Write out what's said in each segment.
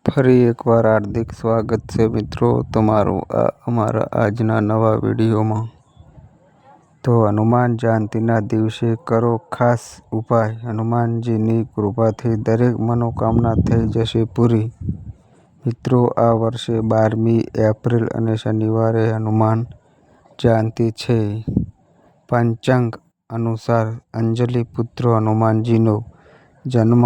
ફરી એકવાર હાર્દિક સ્વાગત છે મિત્રો તમારું અમારા આજના નવા વિડીયોમાં। તો હનુમાન જયંતીના દિવસે કરો ખાસ ઉપાય। હનુમાનજીની કૃપાથી દરેક મનોકામના થઈ જશે પૂરી। મિત્રો, આ વર્ષે 12મી એપ્રિલ અને શનિવારે હનુમાન જયંતી છે। પંચાંગ અનુસાર અંજલિ પુત્ર હનુમાનજીનો જન્મ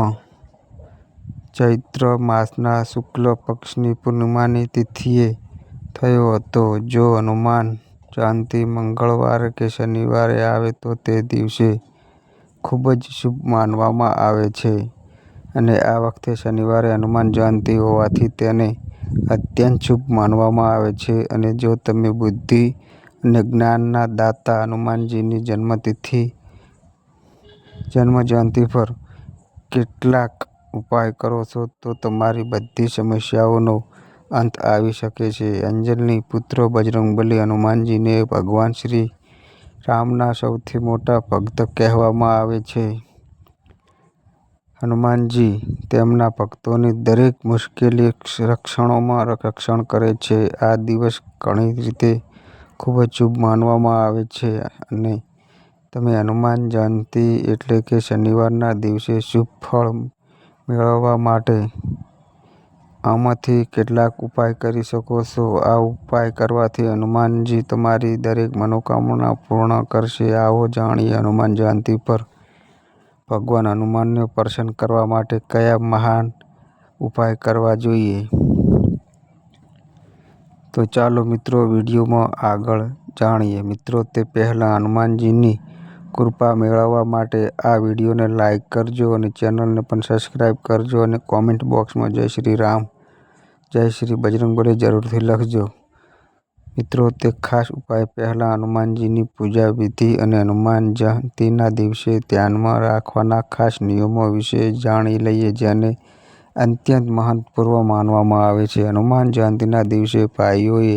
ચૈત્ર માસના શુક્લ પક્ષની પૂર્ણિમાની તિથિએ થયો હતો। જો હનુમાન જયંતી મંગળવાર કે શનિવારે આવે તો તે દિવસે ખૂબ જ શુભ માનવામાં આવે છે અને આ વખતે શનિવારે હનુમાન જયંતી હોવાથી તેને અત્યંત શુભ માનવામાં આવે છે। અને જો તમે બુદ્ધિ અને જ્ઞાનના દાતા હનુમાનજીની જન્મજયંતી પર કેટલાક ઉપાય કરો છો તો તમારી બધી સમસ્યાઓનો અંત આવી શકે છે। અંજલિ પુત્ર બજરંગબલી હનુમાનજીને ભગવાન શ્રી રામના સૌથી મોટા ભક્ત કહેવામાં આવે છે। હનુમાનજી તેમના ભક્તોની દરેક મુશ્કેલી ક્ષણોમાં રક્ષણ કરે છે। આ દિવસ ઘણી રીતે ખૂબ જ શુભ માનવામાં આવે છે અને તમે હનુમાન જયંતી એટલે કે શનિવારના દિવસે શુભ ફળ મેળવવા માટે આમાંથી કેટલાક ઉપાય કરી શકો છો। આ ઉપાય કરવાથી હનુમાનજી તમારી દરેક મનોકામના પૂર્ણ કરશે। આવો જાણીએ હનુમાન જયંતી પર ભગવાન હનુમાનને પ્રસન્ન કરવા માટે કયા મહાન ઉપાય કરવા જોઈએ। તો ચાલો મિત્રો વિડીયોમાં આગળ જાણીએ। મિત્રો, તે પહેલાં હનુમાનજીની કૃપા મેળવવા માટે આ વિડીયોને લાઈક કરજો અને ચેનલને પણ સબસ્ક્રાઈબ કરજો અને કોમેન્ટ બોક્સમાં જય શ્રી રામ, જય શ્રી બજરંગબલી જરૂરથી લખજો। મિત્રો, તે ખાસ ઉપાય પહેલાં હનુમાનજીની પૂજા વિધિ અને હનુમાન જયંતીના દિવસે ધ્યાનમાં રાખવાના ખાસ નિયમો વિશે જાણી લઈએ, જેને અત્યંત મહત્વપૂર્ણ માનવામાં આવે છે। હનુમાન જયંતીના દિવસે ભાઈઓએ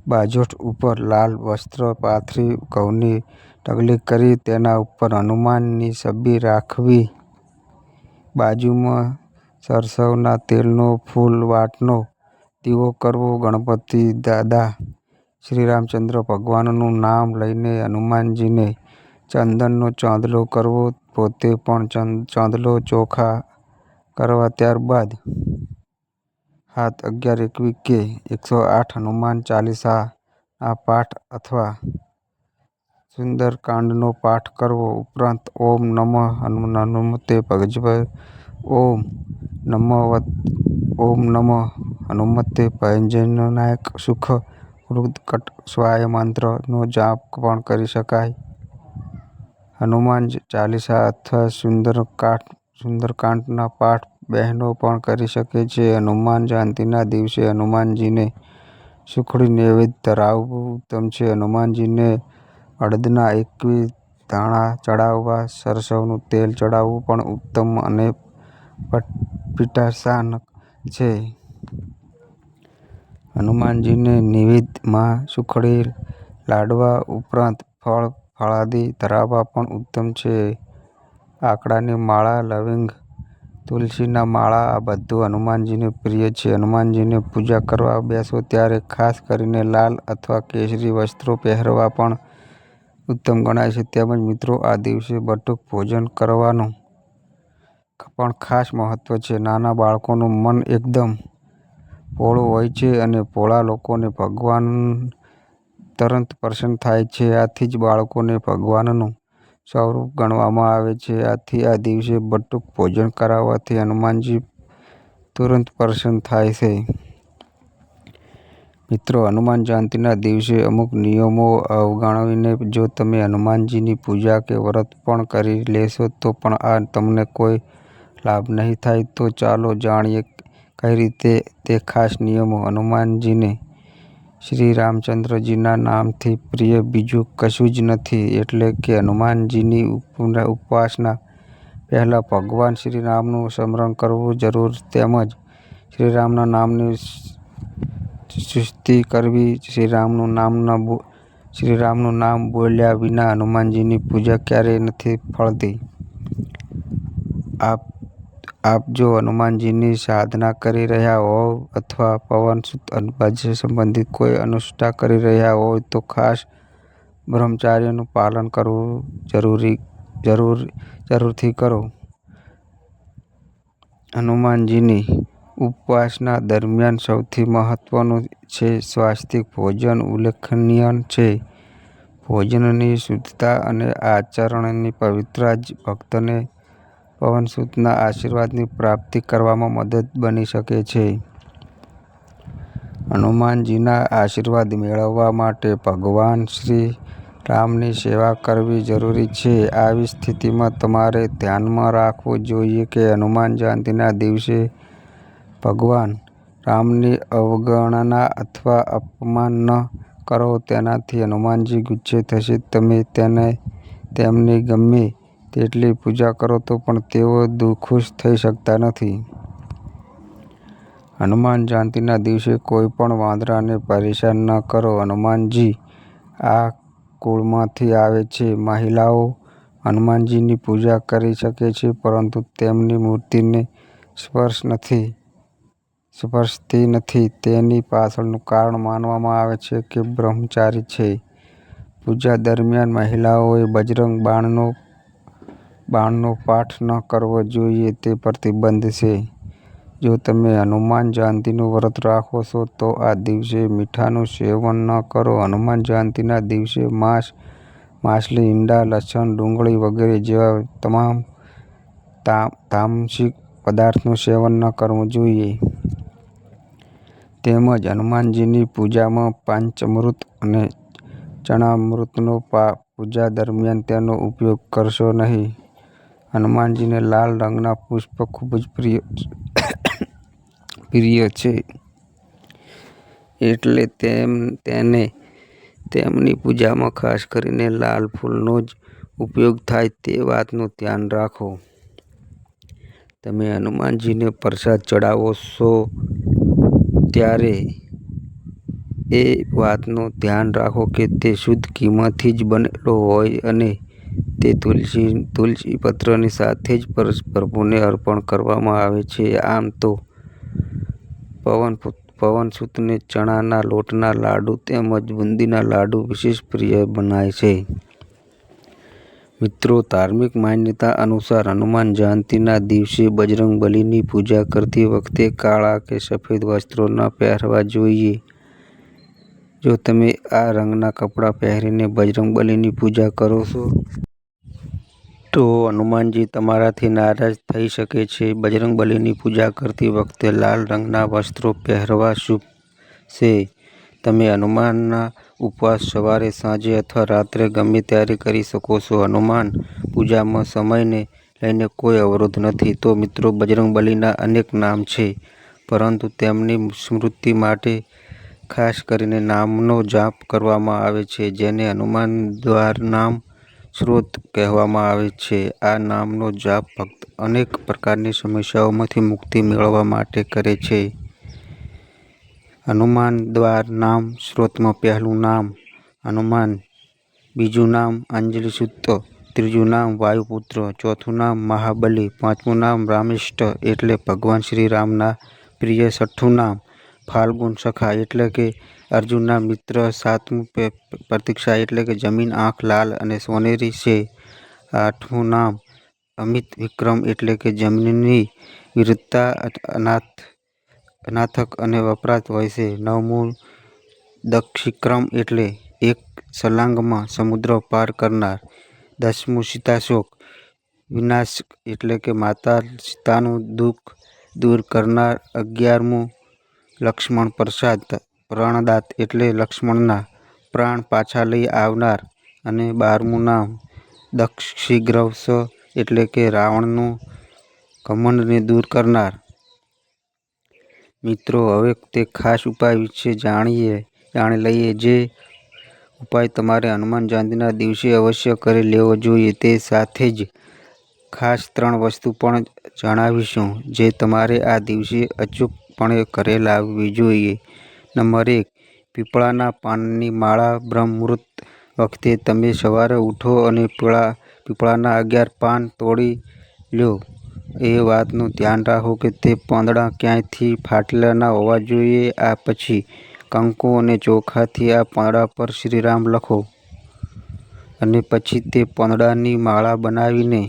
બાજોઠ ઉપર લાલ વસ્ત્ર પાથરી ઘઉંની ઢગલી કરી તેના ઉપર હનુમાનની છબી રાખવી, બાજુમાં સરસવના તેલનો ફૂલવાટનો દીવો કરવો, ગણપતિ દાદા શ્રી રામચંદ્ર ભગવાનનું નામ લઈને હનુમાનજીને ચંદનનો ચાંદલો કરવો, પોતે પણ ચાંદલો ચોખ્ખા કરવા, ત્યારબાદ હાથ 11, 21 કે 108 હનુમાન ચાલીસાના પાઠ અથવા સુંદરકાંડનો પાઠ કરવો। ઉપરાંત ઓમ નમઃ હનુમતે ભગવતે ઓમ નમઃ હનુમતે ભંજનાય સુખ વૃદ્ધ કટ સ્વાય મંત્રનો જાપ પણ કરી શકાય। હનુમાન ચાલીસા અથવા સુંદરકાંડના પાઠ બહેનો પણ કરી શકે છે। હનુમાન જયંતીના દિવસે હનુમાનજીને સુખડી નૈવેદ્ય ધરાવવું ઉત્તમ છે। હનુમાનજીને અડદના 21 દાણા ચડાવવા, સરસવનું તેલ ચડાવવું પણ ઉત્તમ અને પીઠાસન છે। હનુમાનજીને નૈવેદ્યમાં સુખડી, લાડવા ઉપરાંત ફળ ફળાદી ધરાવવા પણ ઉત્તમ છે। આકડાની માળા, લવિંગ, તુલસીના માળા આ બધું હનુમાનજીને પ્રિય છે। હનુમાનજીની પૂજા કરવા બેસો ત્યારે ખાસ કરીને લાલ અથવા કેસરી વસ્ત્રો પહેરવા પણ ઉત્તમ ગણાય છે। તેમજ મિત્રો, આ દિવસે બટુક ભોજન કરવાનું પણ ખાસ મહત્વ છે। નાના બાળકોનું મન એકદમ ભોળું હોય છે અને ભોળા લોકોને ભગવાન તરત પ્રસન્ન થાય છે। આથી જ બાળકોને ભગવાનનું સ્વરૂપ ગણવામાં આવે છે। આથી આ દિવસે બટુક ભોજન કરાવવાથી હનુમાનજી તુરંત પ્રસન્ન થાય છે। મિત્રો, હનુમાન જયંતીના દિવસે અમુક નિયમો અવગણીને જો તમે હનુમાનજીની પૂજા કે વ્રત પણ કરી લેશો તો પણ આ તમને કોઈ લાભ નહીં થાય। તો ચાલો જાણીએ કઈ રીતે તે ખાસ નિયમો। હનુમાનજીને શ્રી રામચંદ્રજીના નામથી પ્રિય બીજું કશું જ નથી, એટલે કે હનુમાનજીની ઉપાસના પહેલા ભગવાન શ્રી રામનું સ્મરણ કરવું જરૂર, તેમજ શ્રી રામના નામની સ્તુતિ કરવી। શ્રી રામનું નામ બોલ્યા વિના હનુમાનજીની પૂજા ક્યારેય નથી ફળતી। આપ જો હનુમાનજીની સાધના કરી રહ્યા હોવ અથવા પવનસુત ભજ્ય સંબંધિત કોઈ અનુષ્ઠા કરી રહ્યા હોય તો ખાસ બ્રહ્મચાર્યનું પાલન કરવું જરૂરથી કરો. હનુમાનજીની ઉપવાસના દરમિયાન સૌથી મહત્વનું છે સ્વાસ્તિક ભોજન. ઉલ્લેખનીય છે ભોજનની શુદ્ધતા અને આચરણની પવિત્રતા જ ભક્તને પવનસુતના આશીર્વાદની પ્રાપ્તિ કરવામાં મદદ બની શકે છે. હનુમાનજીના આશીર્વાદ મેળવવા માટે ભગવાન શ્રી રામની સેવા કરવી જરૂરી છે. આવી સ્થિતિમાં તમારે ધ્યાનમાં રાખવું જોઈએ કે હનુમાન જયંતીના દિવસે ભગવાન રામની અવગણના અથવા અપમાન ન કરો. તેનાથી હનુમાનજી ગુસ્સે થશે. તમે તેમની ગમે તેટલી પૂજા કરો તો પણ તેઓ ખુશ થઈ શકતા નથી. હનુમાન જયંતીના દિવસે કોઈ પણ વાંદરાને પરેશાન ન કરો. હનુમાનજી આ કુળમાંથી આવે છે. મહિલાઓ હનુમાનજીની પૂજા કરી શકે છે પરંતુ તેમની મૂર્તિને સ્પર્શતી નથી. તેની પાછળનું કારણ માનવામાં આવે છે કે બ્રહ્મચારી છે. પૂજા દરમિયાન મહિલાઓએ બજરંગ બાણનો પાઠ ન કરવો જોઈએ તે પ્રતિબંધ છે. જો તમે હનુમાન જયંતીનું વ્રત રાખો છો તો આ દિવસે મીઠાનું સેવન ન કરો. હનુમાન જયંતીના દિવસે માંસ, માછલી, ઈંડા, લસણ, ડુંગળી વગેરે જેવા તમામ તામસિક પદાર્થોનું સેવન ન કરવું જોઈએ. તેમજ હનુમાનજીની પૂજામાં પાંચામૃત અને ચરણામૃતનો પૂજા દરમિયાન તેનો ઉપયોગ કરશો નહીં. હનુમાનજીને લાલ રંગના પુષ્પ ખૂબ જ પ્રિય છે. એટલે તેમની પૂજામાં ખાસ કરીને લાલ ફૂલનો જ ઉપયોગ થાય તે વાતનું ધ્યાન રાખો. તમે હનુમાનજીને પ્રસાદ ચઢાવો છો ત્યારે એ વાતનું ધ્યાન રાખો કે તે શુદ્ધ ઘીમાંથી જ બનેલો હોય અને તે તુલસી પત્રની સાથે જ પ્રભુને અર્પણ કરવામાં આવે છે. આમ તો પવનસુતને ચણાના લોટના લાડુ તેમજ બુંદીના લાડુ વિશેષ પ્રિય મનાય છે. મિત્રો, ધાર્મિક માન્યતા અનુસાર હનુમાન જયંતીના દિવસે બજરંગબલીની પૂજા કરતી વખતે કાળા કે સફેદ વસ્ત્રો ન પહેરવા જોઈએ. જો તમે આ રંગના કપડાં પહેરીને બજરંગબલીની પૂજા કરો છો તો હનુમાનજી તમારાથી નારાજ થઈ શકે છે. બજરંગબલીની પૂજા કરતી વખતે લાલ રંગના વસ્ત્રો પહેરવા શુભ છે. તમે હનુમાનના ઉપવાસ સવારે, સાંજે અથવા રાત્રે ગમે ત્યારે કરી શકો છો. હનુમાન પૂજામાં સમયને લઈને કોઈ અવરોધ નથી. તો મિત્રો, બજરંગબલીના અનેક નામ છે પરંતુ તેમની સ્મૃતિ માટે ખાસ કરીને નામનો જાપ કરવામાં આવે છે જેને હનુમાન દ્વાર નામ સ્ત્રોત કહેવામાં આવે છે. આ નામનો જાપ ભક્ત અનેક પ્રકારની સમસ્યાઓમાંથી મુક્તિ મેળવવા માટે કરે છે. હનુમાન દ્વાર નામ સ્ત્રોતમાં પહેલું નામ હનુમાન, બીજું નામ અંજલિસુત, ત્રીજું નામ વાયુપુત્ર, ચોથું નામ મહાબલી, પાંચમું નામ રામિષ્ટ એટલે ભગવાન શ્રી રામના પ્રિય, છઠ્ઠું નામ ફાલ્ગુન સખા એટલે કે અર્જુનના મિત્ર, સાતમું પ્રતીક્ષા એટલે કે જમીન, આંખ લાલ અને સોનેરી છે, આઠમું નામ અમિત વિક્રમ એટલે કે જમીનની વિરુદ્ધતા અનાથક અને વપરાત હોય છે, નવમું દક્ષિક્રમ એટલે એક છલાંગમાં સમુદ્ર પાર કરનાર, દસમું સીતાશોક વિનાશક એટલે કે માતા સીતાનું દુઃખ દૂર કરનાર, 11મું લક્ષ્મણ પ્રસાદ પ્રાણદાત એટલે લક્ષ્મણના પ્રાણ પાછા લઈ આવનાર અને 12મું નામ દક્ષિગ્રવ એટલે કે રાવણનું ઘમંડને દૂર કરનાર. મિત્રો, હવે તે ખાસ ઉપાય વિશે જાણી લઈએ જે ઉપાય તમારે હનુમાન જયંતીના દિવસે અવશ્ય કરી લેવો જોઈએ. તે સાથે જ ખાસ 3 વસ્તુ પણ જણાવીશું જે તમારે આ દિવસે અચૂકપણે ઘરે લાવવી જોઈએ. નંબર 1, પીપળાના પાનની માળા. બ્રહ્મ મુહૂર્ત વખતે તમે સવારે ઉઠો અને પીપળાના 11 પાન તોડી લો. એ વાતનું ધ્યાન રાખો કે તે પાંદડા ક્યાંયથી ફાટેલા ના હોવા જોઈએ. આ પછી કંકુ અને ચોખાથી આ પાંદડા પર શ્રીરામ લખો અને પછી તે પાંદડાની માળા બનાવીને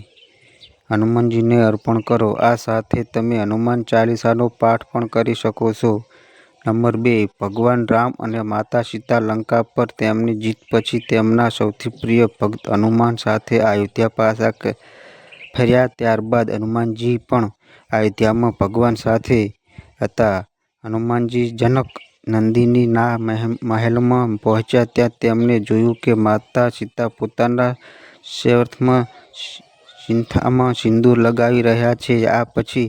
હનુમાનજીને અર્પણ કરો. આ સાથે તમે હનુમાન ચાલીસાનો પાઠ પણ કરી શકો છો. નંબર 2, ભગવાન રામ અને માતા સીતા લંકા પર તેમની જીત પછી તેમના સૌથી પ્રિય ભક્ત હનુમાન સાથે અયોધ્યા પાછા ફર્યા. ત્યારબાદ હનુમાનજી પણ અયોધ્યામાં ભગવાન સાથે હતા. હનુમાનજી જનક નંદિની ના મહેલમાં પહોંચ્યા. ત્યાં તેમણે જોયું કે માતા સીતા પોતાના શિંથામાં સિંદૂર લગાવી રહ્યા છે. આ પછી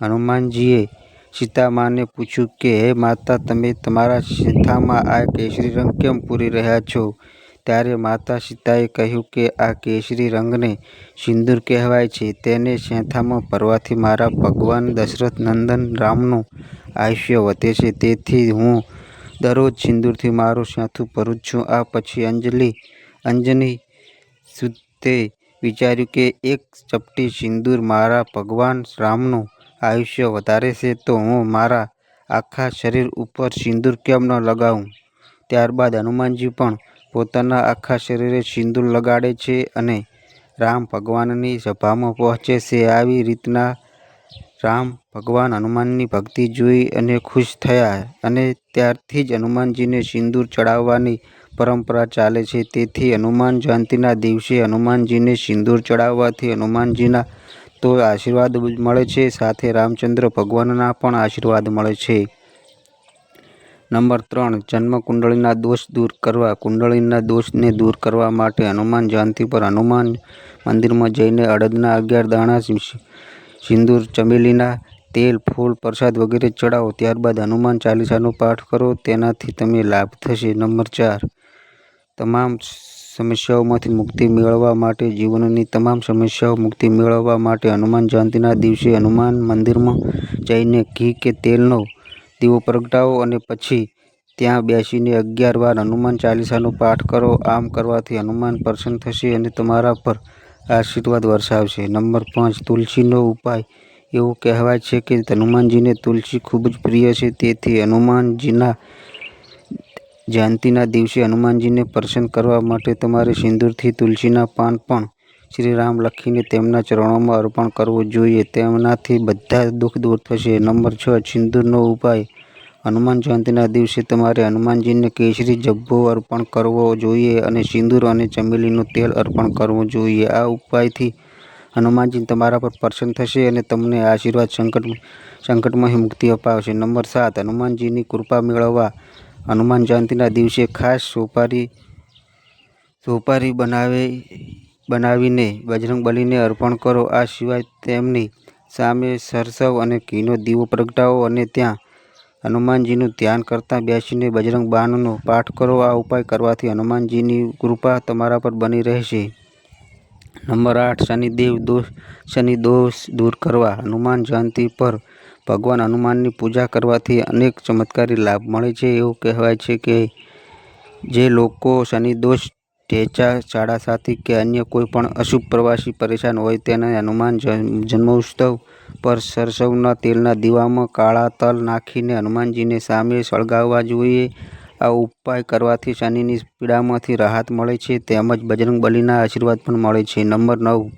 હનુમાનજીએ સીતામાને પૂછ્યું કે હે માતા, તમે તમારા શિંથામાં આ કેસરી રંગ કેમ પૂરી રહ્યા છો? ત્યારે માતા સીતાએ કહ્યું કે આ કેસરી રંગને સિંદૂર કહેવાય છે. તેને શેંથામાં ભરવાથી મારા ભગવાન દશરથ નંદન રામનું આયુષ્ય વધે છે. તેથી હું દરરોજ સિંદૂરથી મારું શેંથું ભરું છું. આ પછી અંજની સૂતે વિચાર્યું કે એક ચપટી સિંદૂર મારા ભગવાન રામનું આયુષ્ય વધારે છે, તો હું મારા આખા શરીર ઉપર સિંદૂર કેમ ન લગાવું? ત્યારબાદ હનુમાનજી પણ પોતાના આખા શરીરે સિંદૂર લગાડે છે અને રામ ભગવાનની સભામાં પહોંચે છે. આવી રીતના રામ ભગવાન હનુમાનની ભક્તિ જોઈ અને ખુશ થયા અને ત્યારથી જ હનુમાનજીને સિંદૂર ચડાવવાની પરંપરા ચાલે છે. તેથી હનુમાન જયંતીના દિવસે હનુમાનજીને સિંદૂર ચડાવવાથી હનુમાનજીના તો આશીર્વાદ મળે છે, સાથે રામચંદ્ર ભગવાનના પણ આશીર્વાદ મળે છે. નંબર 3, જન્મ કુંડળીના દોષ દૂર કરવા. કુંડળીના દોષને દૂર કરવા માટે હનુમાન જયંતી પર હનુમાન મંદિરમાં જઈને અડદના 11 દાણા સિંદૂર, ચમેલીના તેલ, ફૂલ, પ્રસાદ વગેરે ચડાવો. ત્યારબાદ હનુમાન ચાલીસાનો પાઠ કરો. તેનાથી તમને લાભ થશે. નંબર 4, તમામ સમસ્યાઓમાંથી મુક્તિ મેળવવા માટે. જીવનની તમામ સમસ્યાઓ મુક્તિ મેળવવા માટે હનુમાન જયંતીના દિવસે હનુમાન મંદિરમાં જઈને ઘી કે તેલનો દીવો પ્રગટાવો અને પછી ત્યાં બેસીને 11 વાર હનુમાન ચાલીસાનો પાઠ કરો. આમ કરવાથી હનુમાન પ્રસન્ન થશે અને તમારા પર આશીર્વાદ વરસાવશે. નંબર 5, તુલસીનો ઉપાય. એવું કહેવાય છે કે હનુમાનજીને તુલસી ખૂબ જ પ્રિય છે. તેથી હનુમાનજીના જયંતીના દિવસે હનુમાનજીને પ્રસન્ન કરવા માટે તમારે સિંદૂરથી તુલસીના પાન પણ શ્રીરામ લખીને તેમના ચરણોમાં અર્પણ કરવું જોઈએ. તેનાથી બધા દુઃખ દૂર થશે. નંબર 6, સિંદૂરનો ઉપાય. હનુમાન જયંતીના દિવસે તમારે હનુમાનજીને કેસરી જભ્ભો અર્પણ કરવો જોઈએ અને સિંદૂર અને ચમેલીનું તેલ અર્પણ કરવું જોઈએ. આ ઉપાયથી હનુમાનજી તમારા પર પ્રસન્ન થશે અને તમને આશીર્વાદ સંકટમાંથી મુક્તિ અપાવશે. નંબર 7, હનુમાનજીની કૃપા મેળવવા. હનુમાન જયંતીના દિવસે ખાસ સોપારી બનાવીને બજરંગબલીને અર્પણ કરો. આ સિવાય તેમની સામે સરસવ અને ઘીનો દીવો પ્રગટાવો અને ત્યાં હનુમાનજીનું ધ્યાન કરતા બેસીને બજરંગ બાણનો પાઠ કરો. આ ઉપાય કરવાથી હનુમાનજીની કૃપા તમારા પર બની રહેશે. નંબર 8, શનિ દોષ દૂર કરવા. હનુમાન જયંતી પર ભગવાન હનુમાનની પૂજા કરવાથી અનેક ચમત્કારી લાભ મળે છે. એવું કહેવાય છે કે જે લોકો શનિ દોષ, ઢેચા, સાડાસાતી કે અન્ય કોઈ પણ અશુભ પ્રવાસી પરેશાન હોય તેને હનુમાન જન્મોત્સવ પર સરસવના તેલના દીવામાં કાળા તલ નાખીને હનુમાનજીને સામે સળગાવવા જોઈએ. આ ઉપાય કરવાથી શનિની પીડામાંથી રાહત મળે છે તેમજ બજરંગબલીના આશીર્વાદ પણ મળે છે. નંબર 9,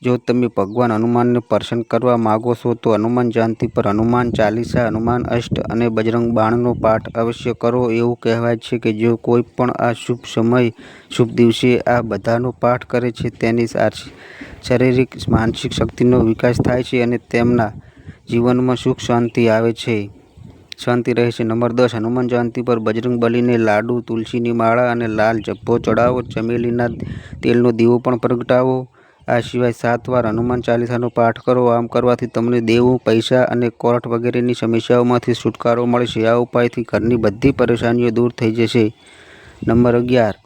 જો તમે ભગવાન હનુમાનને પ્રસન્ન કરવા માગો છો તો હનુમાન જયંતી પર હનુમાન ચાલીસા, હનુમાન અષ્ટ અને બજરંગ બાણનો પાઠ અવશ્ય કરો. એવું કહેવાય છે કે જો કોઈ પણ આ શુભ સમય, શુભ દિવસે આ બધાનો પાઠ કરે છે તેની શારીરિક, માનસિક શક્તિનો વિકાસ થાય છે અને તેમના જીવનમાં સુખ શાંતિ રહે છે. નંબર 10, હનુમાન જયંતી પર બજરંગબલીને લાડુ, તુલસીની માળા અને લાલ જભ્ભો ચડાવો. ચમેલીના તેલનો દીવો પણ પ્રગટાવો. આ સિવાય 7 વાર હનુમાન ચાલીસાનો પાઠ કરો. આમ કરવાથી તમને દેવું, પૈસા અને કોર્ટ વગેરેની સમસ્યાઓમાંથી છુટકારો મળશે. આ ઉપાયથી ઘરની બધી પરેશાનીઓ દૂર થઈ જશે. નંબર 11,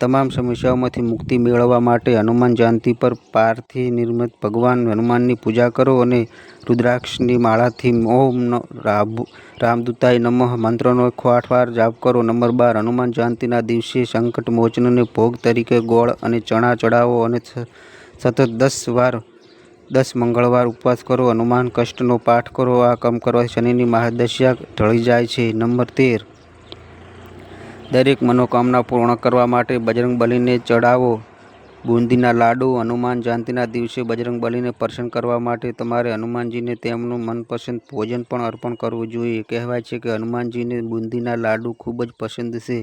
તમામ સમસ્યાઓમાંથી મુક્તિ મેળવવા માટે હનુમાન જયંતી પર પારથી નિર્મિત ભગવાન હનુમાનની પૂજા કરો અને રુદ્રાક્ષની માળાથી ઓમ રામદૂતાય નમઃ મંત્રનો 108 વાર જાપ કરો. નંબર 12, હનુમાન જયંતીના દિવસે સંકટ મોચનને ભોગ તરીકે ગોળ અને ચણા ચડાવો અને સતત 10 વાર 10 મંગળવાર ઉપવાસ કરો. હનુમાન કષ્ટનો પાઠ કરો. આ કામ કરવાથી શનિની મહાદશા ઢળી જાય છે. નંબર 13. દરેક મનોકામના પૂર્ણ કરવા માટે બજરંગબલીને ચડાવો બુંદીના લાડુ. હનુમાન જયંતીના દિવસે બજરંગબલીને પ્રસન્ન કરવા માટે તમારે હનુમાનજીને તેમનું મનપસંદ ભોજન પણ અર્પણ કરવું જોઈએ. કહેવાય છે કે હનુમાનજીને બુંદીના લાડુ ખૂબ જ પસંદ છે.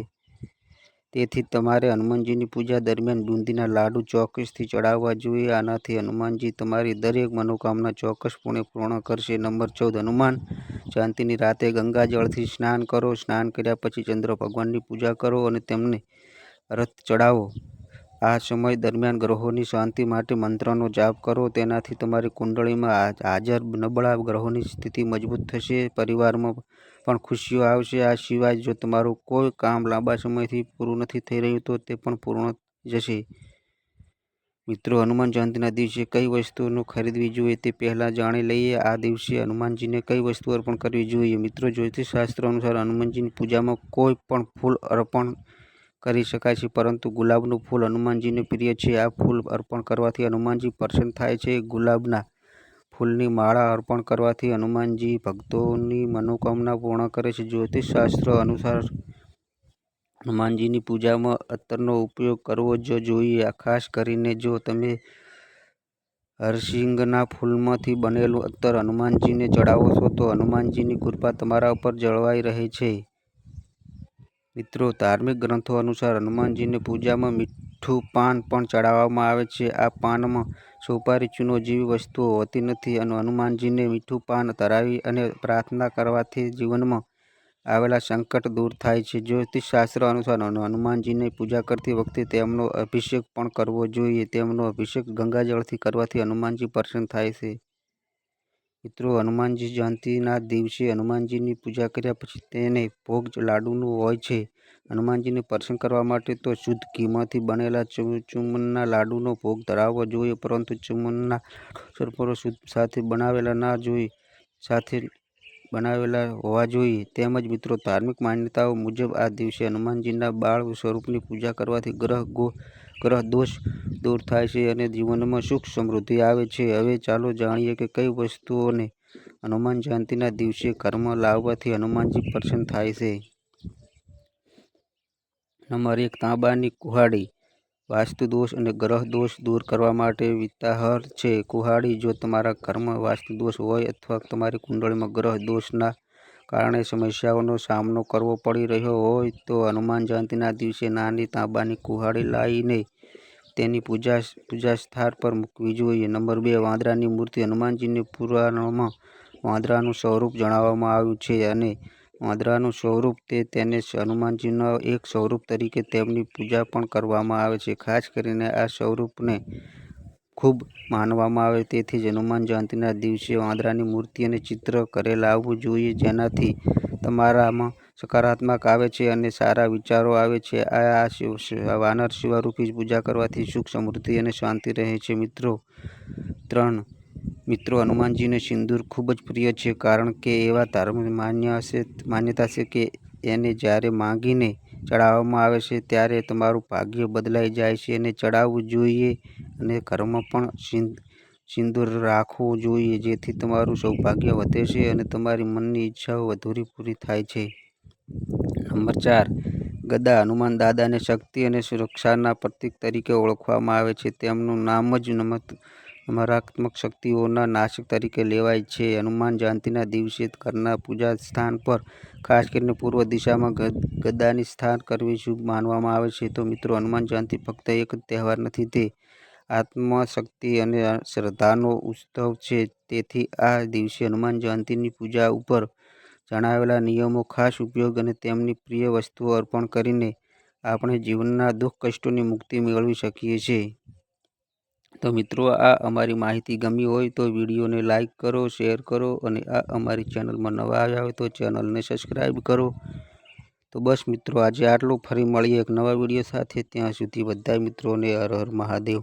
તેથી તમારે હનુમાનજીની પૂજા દરમિયાન બુંદીના લાડુ ચોક્કસથી ચડાવવા જોઈએ. આનાથી હનુમાનજી તમારી દરેક મનોકામના ચોક્કસપણે પૂર્ણ કરશે. નંબર 14. હનુમાન જયંતીની રાતે ગંગાજળથી સ્નાન કરો. સ્નાન કર્યા પછી ચંદ્ર ભગવાનની પૂજા કરો અને તેમને અર્ઘ્ય ચડાવો. આ સમય દરમિયાન ગ્રહોની શાંતિ માટે મંત્રનો જાપ કરો. તેનાથી તમારી કુંડળીમાં હાજર નબળા ગ્રહોની સ્થિતિ મજબૂત થશે. પરિવારમાં પણ ખુશીઓ આવશે. આ સિવાય જો તમારું કોઈ કામ લાંબા સમયથી પૂરું નથી થઈ રહ્યું તો તે પણ પૂર્ણ જશે. મિત્રો, હનુમાન જયંતીના દિવસે કઈ વસ્તુઓ ખરીદવી જોઈએ તે પહેલાં જાણી લઈએ. આ દિવસે હનુમાનજીને કઈ વસ્તુ અર્પણ કરવી જોઈએ? મિત્રો, જ્યોતિષશાસ્ત્ર અનુસાર હનુમાનજીની પૂજામાં કોઈ પણ ફૂલ અર્પણ કરી શકાય છે, પરંતુ ગુલાબનું ફૂલ હનુમાનજીને પ્રિય છે. આ ફૂલ અર્પણ કરવાથી હનુમાનજી પ્રસન્ન થાય છે. ગુલાબના ફૂલની માળા અર્પણ કરવાથી હનુમાનજી ભક્તોની મનોકામના પૂર્ણ કરે છે. જ્યોતિષશાસ્ત્ર અનુસાર હનુમાનજીની પૂજામાં અત્તરનો ઉપયોગ કરવો જ જોઈએ. ખાસ કરીને જો તમે હરસિંગના ફૂલમાંથી બનેલું અત્તર હનુમાનજીને ચડાવો છો તો હનુમાનજીની કૃપા તમારા ઉપર જળવાઈ રહે છે. મિત્રો, ધાર્મિક ગ્રંથો અનુસાર હનુમાનજીને પૂજામાં મીઠું પાન પણ ચડાવવામાં આવે છે. આ પાનમાં સોપારી, ચૂનો જેવી વસ્તુઓ હોતી નથી. હનુમાનજીને મીઠું પાન ધરાવી અને પ્રાર્થના કરવાથી જીવનમાં આવેલા સંકટ દૂર થાય છે. જ્યોતિષશાસ્ત્ર અનુસાર હનુમાનજીની પૂજા કરતી વખતે તેમનો અભિષેક પણ કરવો જોઈએ. તેમનો અભિષેક ગંગાજળથી કરવાથી હનુમાનજી પ્રસન્ન થાય છે. મિત્રો, હનુમાન જયંતીના દિવસે હનુમાનજીની પૂજા કર્યા પછી તેને ભોગ લાડુનો હોય છે. હનુમાનજીને પ્રસન્ન કરવા માટે તો શુદ્ધ ઘીમાંથી બનેલા ચૂરમાના લાડુનો ભોગ ધરાવવો જોઈએ, પરંતુ ચૂરમાના લાડુ શુદ્ધ સાથે બનાવેલા હોવા જોઈએ. તેમજ મિત્રો, ધાર્મિક માન્યતાઓ મુજબ આ દિવસે હનુમાનજીના બાળ સ્વરૂપની પૂજા કરવાથી ગ્રહ દોષ દૂર થાય છે અને જીવનમાં સુખ સમૃદ્ધિ આવે છે. હવે ચાલો જાણીએ કે કઈ વસ્તુઓને હનુમાન જયંતીના દિવસે ઘરમાં લાવવાથી હનુમાનજી પ્રસન્ન થાય છે. નંબર 1. તાંબાની કુહાડી. વાસ્તુ દોષ અને ગ્રહ દોષ દૂર કરવા માટે વિતાહર છે. કુહાડી. જો તમારા ઘરમાં વાસ્તુ દોષ હોય અથવા તમારી કુંડળીમાં ગ્રહ દોષના કારણે સમસ્યાઓનો સામનો કરવો પડી રહ્યો હોય તો હનુમાન જયંતીના દિવસે નાની તાંબાની કુહાડી લાવીને તેની પૂજા સ્થાન પર મૂકવી જોઈએ. નંબર 2. વાંદરાની મૂર્તિ. હનુમાનજીને પુરાણોમાં વાંદરાનું સ્વરૂપ જણાવવામાં આવ્યું છે અને વાંદરાનું સ્વરૂપ તેને હનુમાનજીના એક સ્વરૂપ તરીકે તેમની પૂજા પણ કરવામાં આવે છે. ખાસ કરીને આ સ્વરૂપને ખૂબ માનવામાં આવે તેથી જ હનુમાન જયંતીના દિવસે વાંદરાની મૂર્તિ અને ચિત્ર ઘરે લાવવું જોઈએ, જેનાથી તમારામાં સકારાત્મક આવે છે અને સારા વિચારો આવે છે. આ વાનર સ્વરૂપી પૂજા કરવાથી સુખ, સમૃદ્ધિ અને શાંતિ રહે છે. મિત્રો 3. મિત્રો, હનુમાનજીને સિંદૂર ખૂબ જ પ્રિય છે, કારણ કે એવા ધાર્મિક માન્યતા છે કે એને જ્યારે માંગીને ચડાવવામાં આવે છે ત્યારે તમારું ભાગ્ય બદલાઈ જાય છે. એને ચડાવવું જોઈએ અને ઘરમાં પણ સિંદૂર રાખવું જોઈએ, જેથી તમારું સૌભાગ્ય વધે છે અને તમારી મનની ઈચ્છાઓ અધૂરી પૂરી થાય છે. નંબર 4. ગદા. હનુમાન દાદાને શક્તિ અને સુરક્ષાના પ્રતીક તરીકે ઓળખવામાં આવે છે. તેમનું નામ જ નકારાત્મક શક્તિઓના નાશક તરીકે લેવાય છે. હનુમાન જયંતીના દિવસે ઘરના પૂજા સ્થાન પર ખાસ કરીને પૂર્વ દિશામાં ગદાની સ્થાન કરવી શુભ માનવામાં આવે છે. તો મિત્રો, હનુમાન જયંતી ફક્ત એક જ તહેવાર નથી, તે આત્મશક્તિ અને શ્રદ્ધાનો ઉત્સવ છે. તેથી આ દિવસે હનુમાન જયંતીની પૂજા ઉપર જણાવેલા નિયમો ખાસ ઉપયોગ અને તેમની પ્રિય વસ્તુઓ અર્પણ કરીને આપણે જીવનના દુઃખ કષ્ટોની મુક્તિ મેળવી શકીએ છીએ. તો મિત્રો, આ અમારી માહિતી ગમી હોય તો વિડીયોને લાઈક કરો, શેર કરો અને આ અમારી ચેનલમાં નવા આવ્યા હોય તો ચેનલને સબસ્ક્રાઈબ કરો. તો બસ મિત્રો, આજે આટલું. ફરી મળીએ એક નવા વિડીયો સાથે. ત્યાં સુધી બધા મિત્રોને હર હર મહાદેવ.